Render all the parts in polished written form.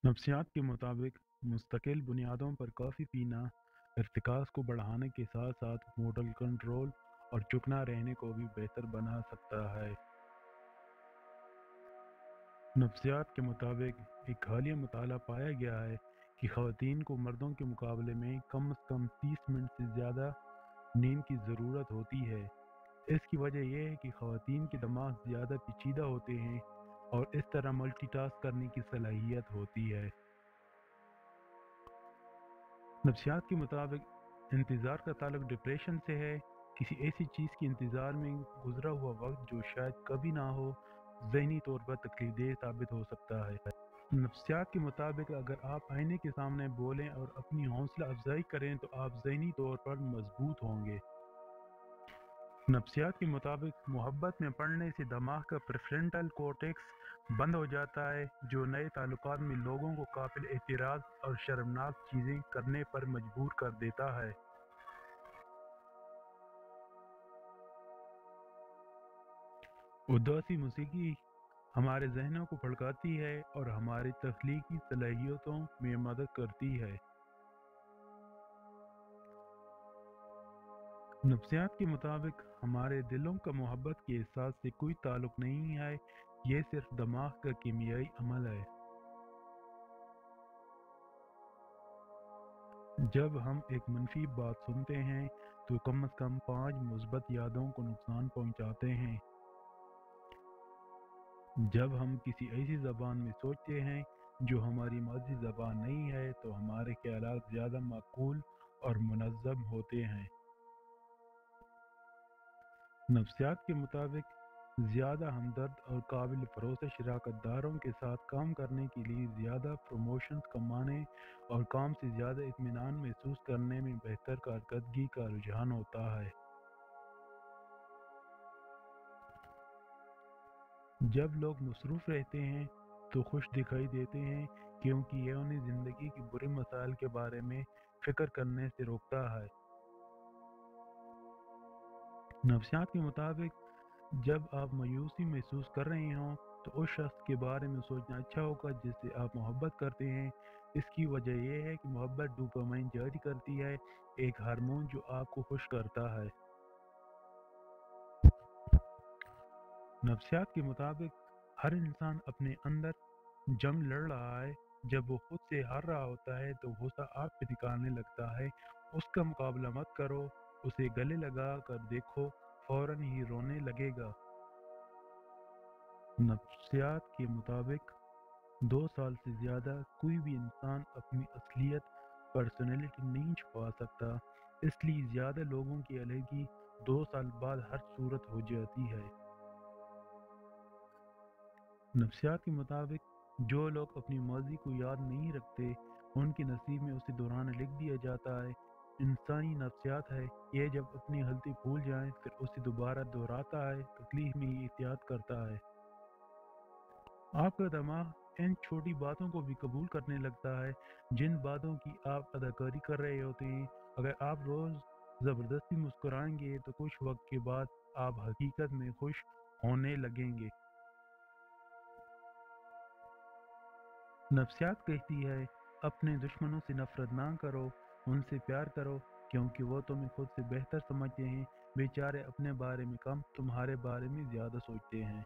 नफ्सियात के मुताबिक मुस्तकिल बुनियादों पर कॉफ़ी पीना इर्तिकाज़ को बढ़ाने के साथ साथ मोडल कंट्रोल और चुकना रहने को भी बेहतर बना सकता है। नफ्सियात के मुताबिक एक हालिया मुताला पाया गया है कि ख़वातीन को मर्दों के मुकाबले में कम से कम 30 मिनट से ज़्यादा नींद की ज़रूरत होती है। इसकी वजह यह है कि ख़वातीन के दिमाग ज़्यादा पेचीदा होते हैं और इस तरह मल्टीटास्क करने की सलाहियत होती है। नफ्सियात के मुताबिक इंतज़ार का ताल्लुक डिप्रेशन से है, किसी ऐसी चीज़ के इंतज़ार में गुज़रा हुआ वक्त जो शायद कभी ना हो, ज़हनी तौर पर तकलीफदेह साबित हो सकता है। नफ्सियात के मुताबिक अगर आप आईने के सामने बोलें और अपनी हौसला अफजाई करें तो आप ज़हनी तौर पर मजबूत होंगे। नफ्सियात के मुताबिक मोहब्बत में पड़ने से दिमाग का प्रेफ्रंटल कॉर्टेक्स बंद हो जाता है, जो नए ताल्लुकात में लोगों को काबिल एतराज़ और शर्मनाक चीज़ें करने पर मजबूर कर देता है। उदासी मौसीकी हमारे ज़हनों को भड़काती है और हमारी तख्लीकी सलाहियतों में मदद करती है। नफ्सियात के मुताबिक हमारे दिलों का मोहब्बत के एहसास से कोई ताल्लुक नहीं है, ये सिर्फ दिमाग का कीमियाई अमल है। जब हम एक मनफी बात सुनते हैं तो कम से कम 5 मुस्बत यादों को नुकसान पहुंचाते हैं। जब हम किसी ऐसी ज़बान में सोचते हैं जो हमारी मादरी ज़बान नहीं है तो हमारे ख्यालात ज़्यादा माकूल और मुनज़्ज़म होते हैं। नफ्सियात के मुताबिक ज़्यादा हमदर्द और काबिल भरोसा शराकतदारों के साथ काम करने के लिए ज़्यादा प्रमोशंस कमाने और काम से ज़्यादा इत्मीनान महसूस करने में बेहतर कारकर्दगी का रुझान होता है। जब लोग मसरूफ़ रहते हैं तो खुश दिखाई देते हैं, क्योंकि यह उन्हें ज़िंदगी के बुरे मसाइल के बारे में फ़िक्र करने से रोकता है। नफ्सियात के मुताबिक जब आप मायूसी महसूस कर रहे हों तो उस शख्स के बारे में सोचना अच्छा होगा जिससे आप मोहब्बत करते हैं। इसकी वजह यह है कि मोहब्बत डोपामाइन जारी करती है, एक हार्मोन जो आपको खुश करता है। नफ्सियात के मुताबिक हर इंसान अपने अंदर जंग लड़ रहा है। जब वो खुद से हार रहा होता है तो गुस्सा आग पे निकालने लगता है। उसका मुकाबला मत करो, उसे गले लगा कर देखो, फौरन ही रोने लगेगा। नफ्सियात के मुताबिक 2 साल से ज़्यादा कोई भी इंसान अपनी असलियत पर्सनैलिटी नहीं छुपा सकता, इसलिए ज़्यादा लोगों की अलहदगी 2 साल बाद हर सूरत हो जाती है। नफ्सियात के मुताबिक जो लोग अपनी माजी को याद नहीं रखते उनके नसीब में उसे दौरान लिख दिया जाता है। इंसानी नफ्सियात है, यह जब अपनी गलती भूल जाए फिर उसे दोबारा दोहराता है, तकलीफ में ही एहतियात करता है। आपका दिमाग इन छोटी बातों को भी कबूल करने लगता है जिन बातों की आप अदाकारी कर रहे होते हैं। अगर आप रोज़ ज़बरदस्ती मुस्कुराएंगे तो कुछ वक्त के बाद आप हकीकत में खुश होने लगेंगे। नफ्सियात कहती है अपने दुश्मनों से नफरत ना करो, उनसे प्यार करो, क्योंकि वो तुम्हें खुद से बेहतर समझते हैं। बेचारे अपने बारे में कम, तुम्हारे बारे में ज़्यादा सोचते हैं।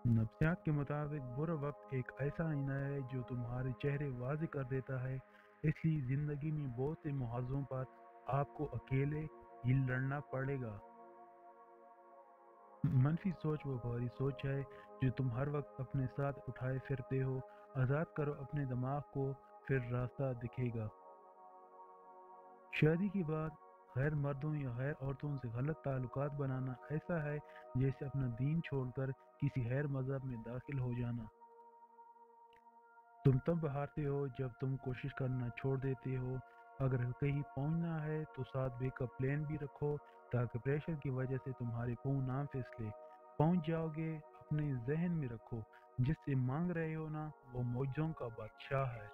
नफ्सियात के मुताबिक बुरा वक्त एक ऐसा आईना है जो तुम्हारे चेहरे वाज़ेह कर देता है, इसलिए ज़िंदगी में बहुत से मुहावज़ों पर आपको अकेले ही लड़ना पड़ेगा। मनफी सोच वो भारी सोच है जो तुम हर वक्त अपने साथ उठाए फिरते हो। आज़ाद करो अपने दिमाग को, फिर रास्ता दिखेगा। शादी के बाद गैर मर्दों या गैर औरतों से गलत ताल्लुकात बनाना ऐसा है जैसे अपना दीन छोड़कर किसी गैर मज़हब में दाखिल हो जाना। तुम तब हारते हो जब तुम कोशिश करना छोड़ देते हो। अगर कहीं पहुंचना है तो साथ बैकअप प्लान भी रखो, ताकि प्रेशर की वजह से तुम्हारे पाँव ना फिसले। पहुंच जाओगे, अपने जहन में रखो, जिससे मांग रहे हो ना वो मौजों का बादशाह है।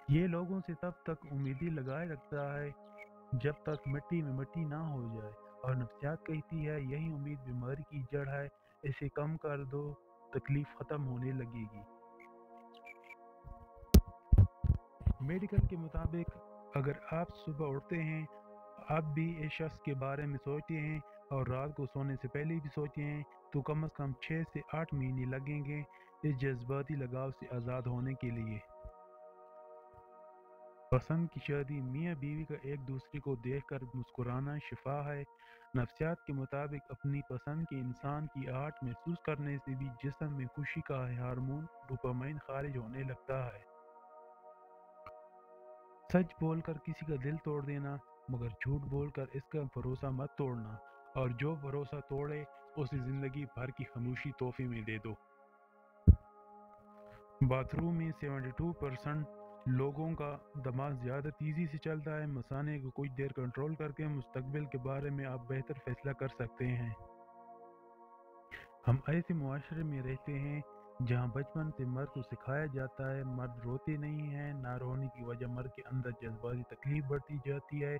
ये लोगों से तब तक उम्मीदें लगाए रखता है जब तक मिट्टी में मिट्टी ना हो जाए। اور नफ्सियात कहती है यही उम्मीद बीमारी की जड़ है, इसे कम कर दो, तकलीफ ख़त्म होने लगेगी। मेडिकल के मुताबिक अगर आप सुबह उठते हैं, आप भी इस शख्स के बारे में सोचते हैं और रात को सोने से पहले भी सोचते हैं, तो कम से कम 6 से 8 महीने लगेंगे इस जज्बाती लगाव से आज़ाद होने के लिए। पसंद की शादी मियाँ बीवी का एक दूसरे को देखकर मुस्कुराना शिफा है। नफ्सियात के मुताबिक अपनी पसंद के इंसान की आहट महसूस करने से भी जिस्म में खुशी का हार्मोन डोपामाइन खारिज होने लगता है। सच बोलकर किसी का दिल तोड़ देना, मगर झूठ बोलकर इसका भरोसा मत तोड़ना, और जो भरोसा तोड़े उसे जिंदगी भर की खामोशी तोहफे में दे दो। बाथरूम में 72% लोगों का दिमाग ज़्यादा तेज़ी से चलता है। मसाने को कुछ देर कंट्रोल करके मुस्तकबिल के बारे में आप बेहतर फैसला कर सकते हैं। हम ऐसे मुआशरे में रहते हैं जहाँ बचपन से मर्द को सिखाया जाता है मर्द रोते नहीं हैं, ना रोने की वजह मर्द के अंदर जज्बाती तकलीफ बढ़ती जाती है।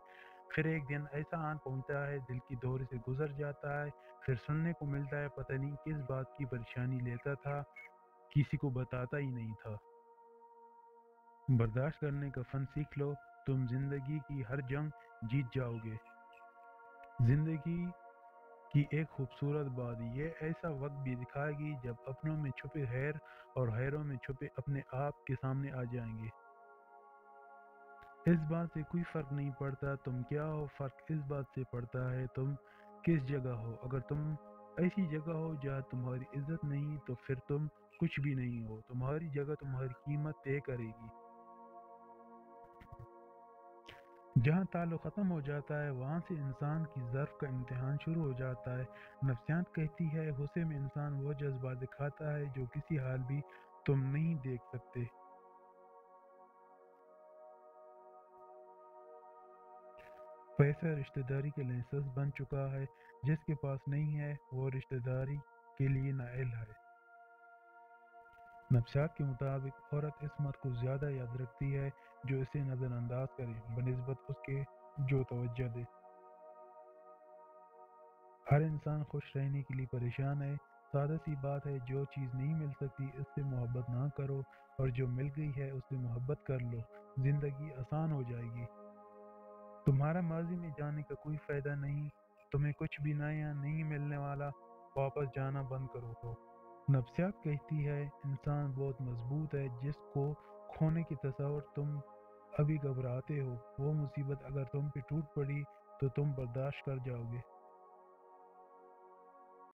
फिर एक दिन ऐसा आन पहुंचता है, दिल की दौरे से गुजर जाता है, फिर सुनने को मिलता है पता नहीं किस बात की परेशानी लेता था, किसी को बताता ही नहीं था। बर्दाश्त करने का फन सीख लो, तुम जिंदगी की हर जंग जीत जाओगे। जिंदगी की एक खूबसूरत बात ये ऐसा वक्त भी दिखाएगी जब अपनों में छुपे खैर और खैरों में छुपे अपने आप के सामने आ जाएंगे। इस बात से कोई फर्क नहीं पड़ता तुम क्या हो, फर्क इस बात से पड़ता है तुम किस जगह हो। अगर तुम ऐसी जगह हो जहाँ तुम्हारी इज्जत नहीं, तो फिर तुम कुछ भी नहीं हो। तुम्हारी जगह तुम्हारी कीमत तय करेगी। जहाँ ताल्लुक ख़त्म हो जाता है वहाँ से इंसान की ज़र्फ़ का इम्तिहान शुरू हो जाता है। नफ्सियात कहती है गुस्से में इंसान वो जज्बा दिखाता है जो किसी हाल भी तुम नहीं देख सकते। पैसा रिश्तेदारी के लाइसेंस बन चुका है, जिसके पास नहीं है वो रिश्तेदारी के लिए नाअहल है। नफ्सियात के मुताबिक औरत इस मर्द को ज़्यादा याद रखती है जो इसे नज़रअंदाज करे बनिस्बत उसके जो तवज्जो दे। हर इंसान खुश रहने के लिए परेशान है। सादा सी बात है, जो चीज़ नहीं मिल सकती उससे मोहब्बत ना करो, और जो मिल गई है उससे मोहब्बत कर लो, जिंदगी आसान हो जाएगी। तुम्हारा माजी में जाने का कोई फायदा नहीं, तुम्हें कुछ भी नया नहीं मिलने वाला, वापस जाना बंद करो तो। नफ्सियात कहती है इंसान बहुत मजबूत है, जिसको खोने की तस्वर तुम अभी घबराते हो, वो मुसीबत अगर तुम पे टूट पड़ी तो तुम बर्दाश्त कर जाओगे।